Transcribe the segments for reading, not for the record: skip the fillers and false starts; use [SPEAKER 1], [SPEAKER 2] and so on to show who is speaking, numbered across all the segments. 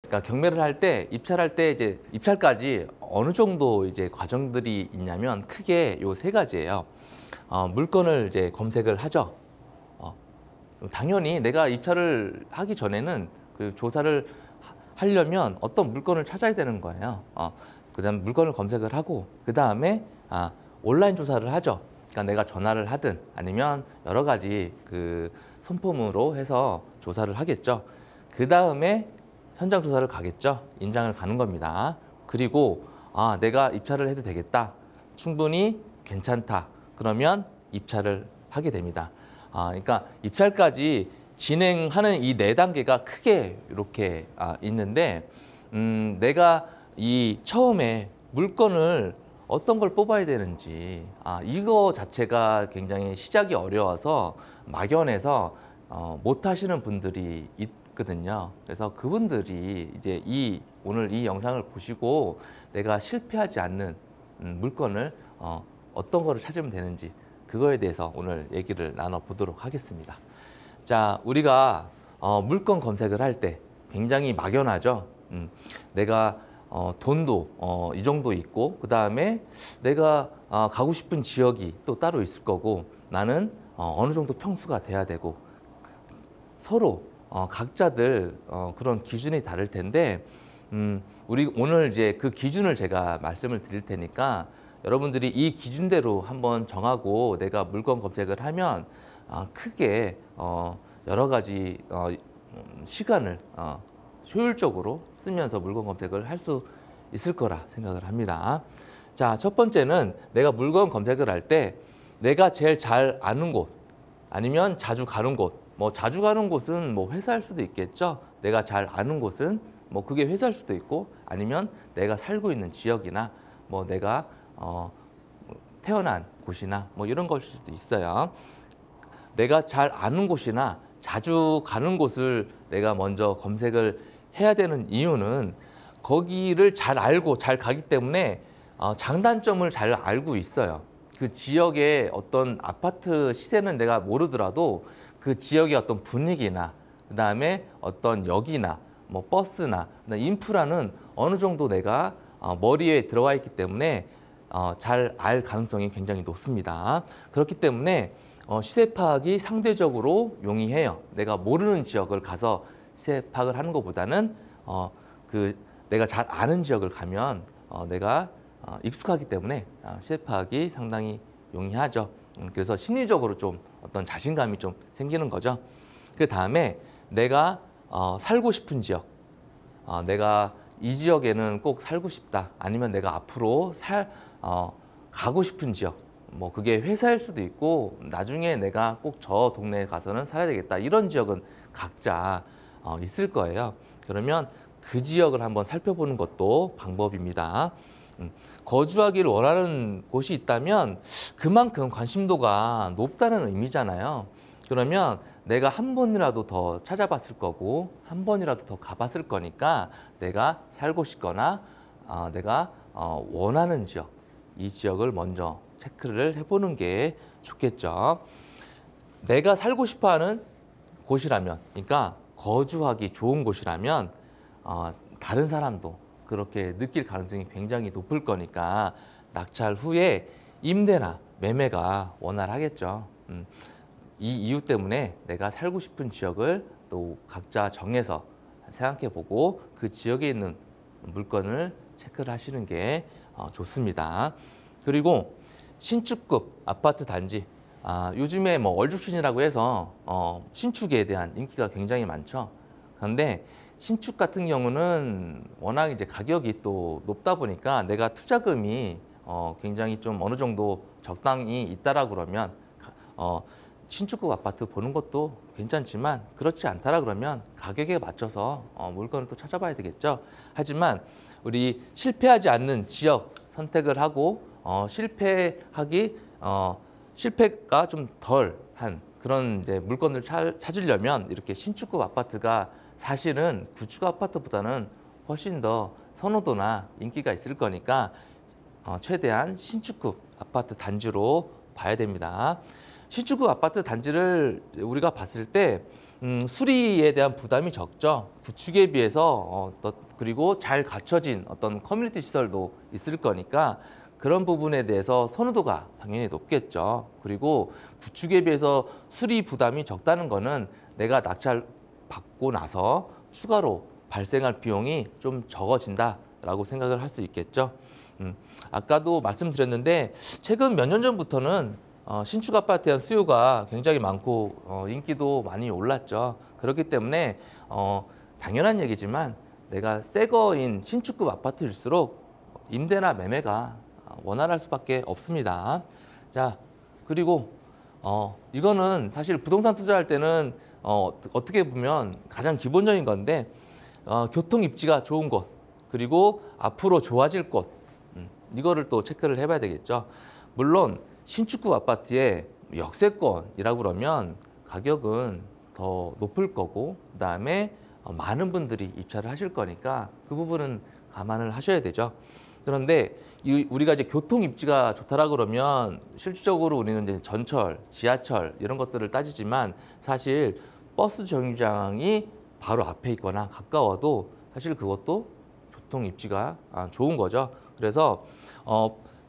[SPEAKER 1] 그러니까 경매를 할 때 입찰할 때 이제 입찰까지 어느 정도 이제 과정들이 있냐면 크게 요 세 가지예요. 물건을 이제 검색을 하죠. 어, 당연히 내가 입찰을 하기 전에는 그 조사를 하려면 어떤 물건을 찾아야 되는 거예요. 그다음 물건을 검색을 하고 그 다음에 온라인 조사를 하죠. 그러니까 내가 전화를 하든 아니면 여러 가지 그 손품으로 해서 조사를 하겠죠. 그 다음에 현장 조사를 가겠죠. 임장을 가는 겁니다. 그리고 내가 입찰을 해도 되겠다. 충분히 괜찮다. 그러면 입찰을 하게 됩니다. 그러니까 입찰까지 진행하는 이 네 단계가 크게 이렇게 있는데 내가 이 처음에 물건을 어떤 걸 뽑아야 되는지 이거 자체가 굉장히 시작이 어려워서 막연해서 못 하시는 분들이 있거든요. 그래서 그분들이 이제 오늘 이 영상을 보시고 내가 실패하지 않는 물건을 어떤 거를 찾으면 되는지 그거에 대해서 오늘 얘기를 나눠보도록 하겠습니다. 자, 우리가 물건 검색을 할 때 굉장히 막연하죠. 내가 돈도 이 정도 있고 그 다음에 내가 가고 싶은 지역이 또 따로 있을 거고 나는 어느 정도 평수가 돼야 되고 서로 각자들 그런 기준이 다를 텐데 우리 오늘 이제 그 기준을 제가 말씀을 드릴 테니까 여러분들이 이 기준대로 한번 정하고 내가 물건 검색을 하면 크게 여러 가지 시간을 효율적으로 쓰면서 물건 검색을 할 수 있을 거라 생각을 합니다. 자, 첫 번째는 내가 물건 검색을 할 때 내가 제일 잘 아는 곳 아니면 자주 가는 곳, 뭐 자주 가는 곳은 뭐 회사일 수도 있겠죠. 내가 잘 아는 곳은 뭐 그게 회사일 수도 있고 아니면 내가 살고 있는 지역이나 뭐 내가 태어난 곳이나 뭐 이런 걸 수도 있어요. 내가 잘 아는 곳이나 자주 가는 곳을 내가 먼저 검색을 해야 되는 이유는 거기를 잘 알고 잘 가기 때문에 장단점을 잘 알고 있어요. 그 지역의 어떤 아파트 시세는 내가 모르더라도 그 지역의 어떤 분위기나 그다음에 어떤 역이나 뭐 버스나 인프라는 어느 정도 내가 머리에 들어와 있기 때문에 잘 알 가능성이 굉장히 높습니다. 그렇기 때문에 시세 파악이 상대적으로 용이해요. 내가 모르는 지역을 가서 시세 파악을 하는 것보다는 내가 잘 아는 지역을 가면 내가 익숙하기 때문에 시세 파악이 상당히 용이하죠. 그래서 심리적으로 좀 어떤 자신감이 좀 생기는 거죠. 그 다음에 내가 살고 싶은 지역, 내가 이 지역에는 꼭 살고 싶다. 아니면 내가 앞으로 가고 싶은 지역, 뭐 그게 회사일 수도 있고 나중에 내가 꼭 저 동네에 가서는 살아야 되겠다. 이런 지역은 각자 있을 거예요. 그러면 그 지역을 한번 살펴보는 것도 방법입니다. 거주하기를 원하는 곳이 있다면 그만큼 관심도가 높다는 의미잖아요. 그러면 내가 한 번이라도 더 찾아봤을 거고 한 번이라도 더 가봤을 거니까 내가 살고 싶거나 내가 원하는 지역, 이 지역을 먼저 체크를 해보는 게 좋겠죠. 내가 살고 싶어하는 곳이라면, 그러니까 거주하기 좋은 곳이라면 다른 사람도 그렇게 느낄 가능성이 굉장히 높을 거니까 낙찰 후에 임대나 매매가 원활하겠죠. 이 이유 때문에 내가 살고 싶은 지역을 또 각자 정해서 생각해보고 그 지역에 있는 물건을 체크를 하시는 게 좋습니다. 그리고 신축급 아파트 단지, 요즘에 뭐 얼죽신이라고 해서 신축에 대한 인기가 굉장히 많죠. 그런데 신축 같은 경우는 워낙 이제 가격이 또 높다 보니까 내가 투자금이 굉장히 좀 어느 정도 적당히 있다라 그러면 신축급 아파트 보는 것도 괜찮지만 그렇지 않다라 그러면 가격에 맞춰서 물건을 또 찾아봐야 되겠죠. 하지만 우리 실패하지 않는 지역 선택을 하고 실패가 좀 덜한 그런 이제 물건을 찾으려면 이렇게 신축급 아파트가 사실은 구축 아파트보다는 훨씬 더 선호도나 인기가 있을 거니까 최대한 신축급 아파트 단지로 봐야 됩니다. 신축급 아파트 단지를 우리가 봤을 때 수리에 대한 부담이 적죠. 구축에 비해서 그리고 잘 갖춰진 어떤 커뮤니티 시설도 있을 거니까 그런 부분에 대해서 선호도가 당연히 높겠죠. 그리고 구축에 비해서 수리 부담이 적다는 거는 내가 낙찰 받고 나서 추가로 발생할 비용이 좀 적어진다라고 생각을 할 수 있겠죠. 아까도 말씀드렸는데 최근 몇 년 전부터는 신축 아파트에 대한 수요가 굉장히 많고 인기도 많이 올랐죠. 그렇기 때문에 당연한 얘기지만 내가 새 거인 신축급 아파트일수록 임대나 매매가 원활할 수밖에 없습니다. 자, 그리고 이거는 사실 부동산 투자할 때는 어떻게 보면 가장 기본적인 건데 교통 입지가 좋은 곳 그리고 앞으로 좋아질 곳 이거를 또 체크를 해봐야 되겠죠. 물론 신축급 아파트의 역세권이라고 그러면 가격은 더 높을 거고 그다음에 많은 분들이 입찰을 하실 거니까 그 부분은 감안을 하셔야 되죠. 그런데 우리가 이제 교통 입지가 좋다라 그러면 실질적으로 우리는 이제 전철, 지하철 이런 것들을 따지지만 사실 버스 정류장이 바로 앞에 있거나 가까워도 사실 그것도 교통 입지가 좋은 거죠. 그래서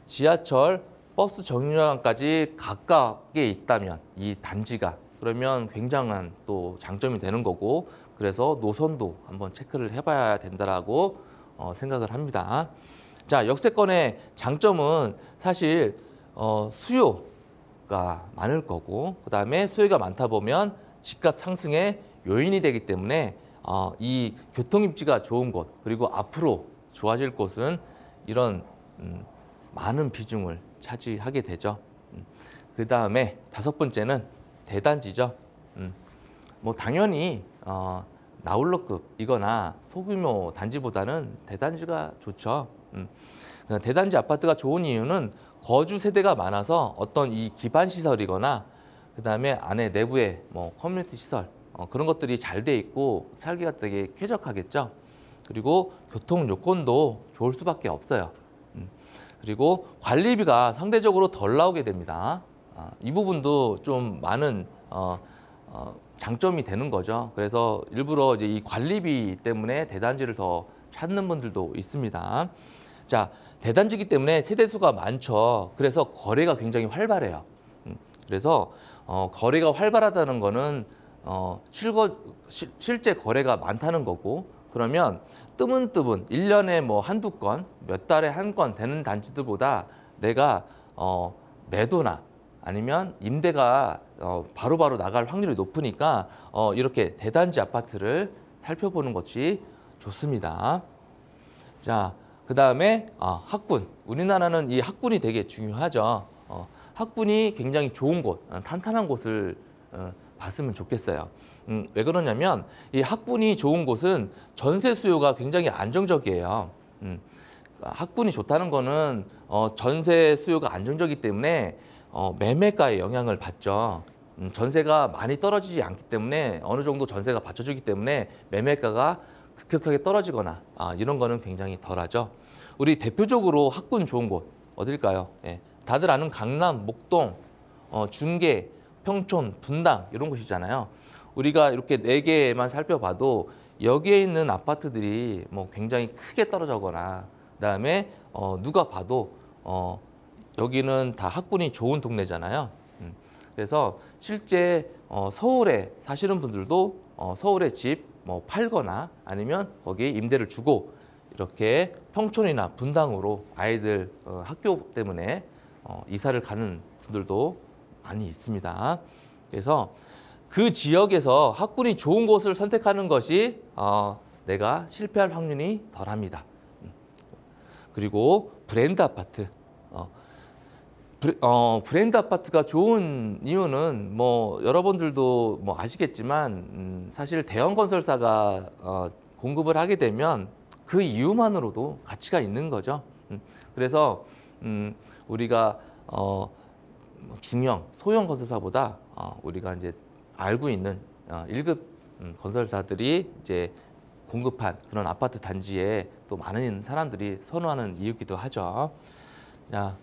[SPEAKER 1] 지하철, 버스 정류장까지 가깝게 있다면 이 단지가 그러면 굉장한 또 장점이 되는 거고 그래서 노선도 한번 체크를 해봐야 된다라고 생각을 합니다. 자, 역세권의 장점은 사실 수요가 많을 거고 그다음에 수요가 많다 보면 집값 상승의 요인이 되기 때문에 이 교통 입지가 좋은 곳 그리고 앞으로 좋아질 곳은 이런 많은 비중을 차지하게 되죠. 그다음에 다섯 번째는 대단지죠. 뭐 당연히 나홀로급이거나 소규모 단지보다는 대단지가 좋죠. 대단지 아파트가 좋은 이유는 거주 세대가 많아서 어떤 이 기반 시설이거나 그다음에 안에 내부에 뭐 커뮤니티 시설 그런 것들이 잘 돼 있고 살기가 되게 쾌적하겠죠. 그리고 교통 요건도 좋을 수밖에 없어요. 그리고 관리비가 상대적으로 덜 나오게 됩니다. 이 부분도 좀 많은 장점이 되는 거죠. 그래서 일부러 이제 이 관리비 때문에 대단지를 더 찾는 분들도 있습니다. 자, 대단지기 때문에 세대수가 많죠. 그래서 거래가 굉장히 활발해요. 그래서 거래가 활발하다는 거는 실제 거래가 많다는 거고 그러면 뜨문뜨문 1년에 뭐 한두 건, 몇 달에 한 건 되는 단지들보다 내가 매도나 아니면 임대가 바로바로 나갈 확률이 높으니까 이렇게 대단지 아파트를 살펴보는 것이 좋습니다. 자, 그다음에 학군. 우리나라는 이 학군이 되게 중요하죠. 학군이 굉장히 좋은 곳, 탄탄한 곳을 봤으면 좋겠어요. 왜 그러냐면 이 학군이 좋은 곳은 전세 수요가 굉장히 안정적이에요. 학군이 좋다는 거는 전세 수요가 안정적이기 때문에 매매가에 영향을 받죠. 전세가 많이 떨어지지 않기 때문에 어느 정도 전세가 받쳐주기 때문에 매매가가 급격하게 떨어지거나 이런 거는 굉장히 덜하죠. 우리 대표적으로 학군 좋은 곳 어딜까요? 예, 다들 아는 강남, 목동, 중계, 평촌, 분당 이런 곳이잖아요. 우리가 이렇게 네 개만 살펴봐도 여기에 있는 아파트들이 뭐 굉장히 크게 떨어져거나 그다음에 누가 봐도 여기는 다 학군이 좋은 동네잖아요. 그래서 실제 서울에 사시는 분들도 서울에 집 뭐 팔거나 아니면 거기에 임대를 주고 이렇게 평촌이나 분당으로 아이들 학교 때문에 이사를 가는 분들도 많이 있습니다. 그래서 그 지역에서 학군이 좋은 곳을 선택하는 것이 내가 실패할 확률이 덜합니다. 그리고 브랜드 아파트. 브랜드 아파트가 좋은 이유는 뭐 여러분들도 뭐 아시겠지만 사실 대형 건설사가 공급을 하게 되면 그 이유만으로도 가치가 있는 거죠. 그래서 우리가 중형, 소형 건설사보다 우리가 이제 알고 있는 1급 건설사들이 이제 공급한 그런 아파트 단지에 또 많은 사람들이 선호하는 이유기도 하죠. 자,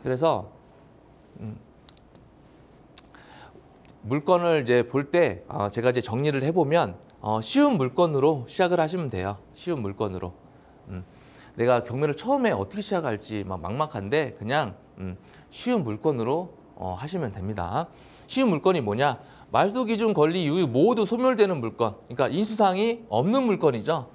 [SPEAKER 1] 그래서 물건을 이제 볼 때 제가 이제 정리를 해보면 쉬운 물건으로 시작을 하시면 돼요. 쉬운 물건으로. 내가 경매를 처음에 어떻게 시작할지 막 막막한데 그냥 쉬운 물건으로 하시면 됩니다. 쉬운 물건이 뭐냐? 말소 기준 권리 이유 모두 소멸되는 물건. 그러니까 인수사항이 없는 물건이죠.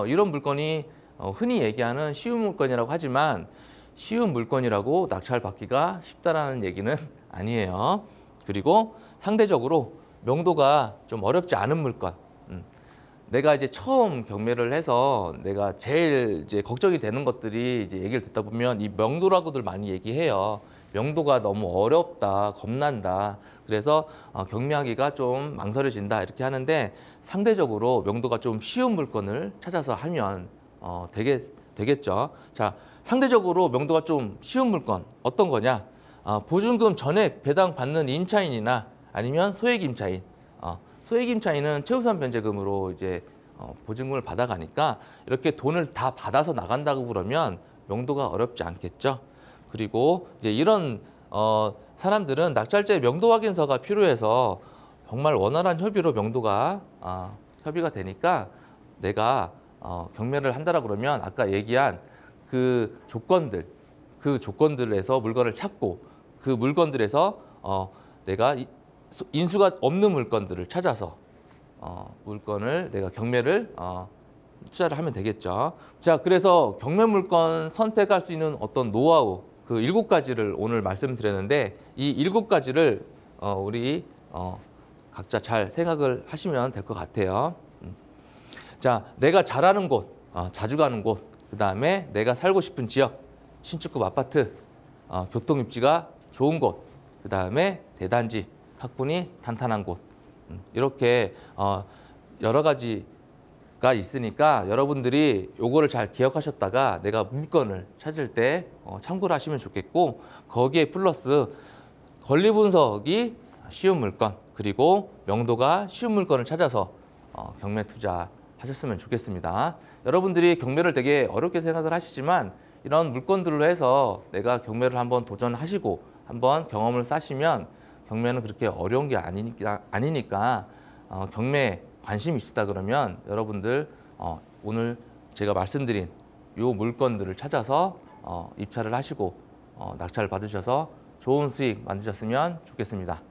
[SPEAKER 1] 이런 물건이 흔히 얘기하는 쉬운 물건이라고 하지만 쉬운 물건이라고 낙찰 받기가 쉽다라는 얘기는 아니에요. 그리고 상대적으로 명도가 좀 어렵지 않은 물건. 내가 이제 처음 경매를 해서 내가 제일 이제 걱정이 되는 것들이 이제 얘기를 듣다 보면 이 명도라고들 많이 얘기해요. 명도가 너무 어렵다, 겁난다. 그래서 경매하기가 좀 망설여진다 이렇게 하는데 상대적으로 명도가 좀 쉬운 물건을 찾아서 하면 되겠죠. 자, 상대적으로 명도가 좀 쉬운 물건 어떤 거냐? 보증금 전액 배당 받는 임차인이나 아니면 소액 임차인. 소액 임차인은 최우선 변제금으로 이제 보증금을 받아가니까 이렇게 돈을 다 받아서 나간다고 그러면 명도가 어렵지 않겠죠. 그리고 이제 이런 사람들은 낙찰제 명도 확인서가 필요해서 정말 원활한 협의로 명도가 협의가 되니까 내가 경매를 한다라 그러면 아까 얘기한 그 조건들에서 물건을 찾고 그 물건들에서 내가 인수가 없는 물건들을 찾아서 물건을 내가 경매를 투자를 하면 되겠죠. 자, 그래서 경매 물건 선택할 수 있는 어떤 노하우 그 7가지를 오늘 말씀드렸는데 이 7가지를 우리 각자 잘 생각을 하시면 될 것 같아요. 자, 내가 잘 아는 곳, 자주 가는 곳, 그 다음에 내가 살고 싶은 지역, 신축급 아파트, 교통 입지가 좋은 곳, 그 다음에 대단지, 학군이 탄탄한 곳. 이렇게 여러 가지가 있으니까 여러분들이 요거를 잘 기억하셨다가 내가 물건을 찾을 때 참고를 하시면 좋겠고 거기에 플러스 권리 분석이 쉬운 물건 그리고 명도가 쉬운 물건을 찾아서 경매 투자하셨으면 좋겠습니다. 여러분들이 경매를 되게 어렵게 생각을 하시지만 이런 물건들로 해서 내가 경매를 한번 도전하시고 한번 경험을 쌓으시면 경매는 그렇게 어려운 게 아니니까 경매에 관심이 있다 그러면 여러분들 오늘 제가 말씀드린 요 물건들을 찾아서 입찰을 하시고 낙찰을 받으셔서 좋은 수익 만드셨으면 좋겠습니다.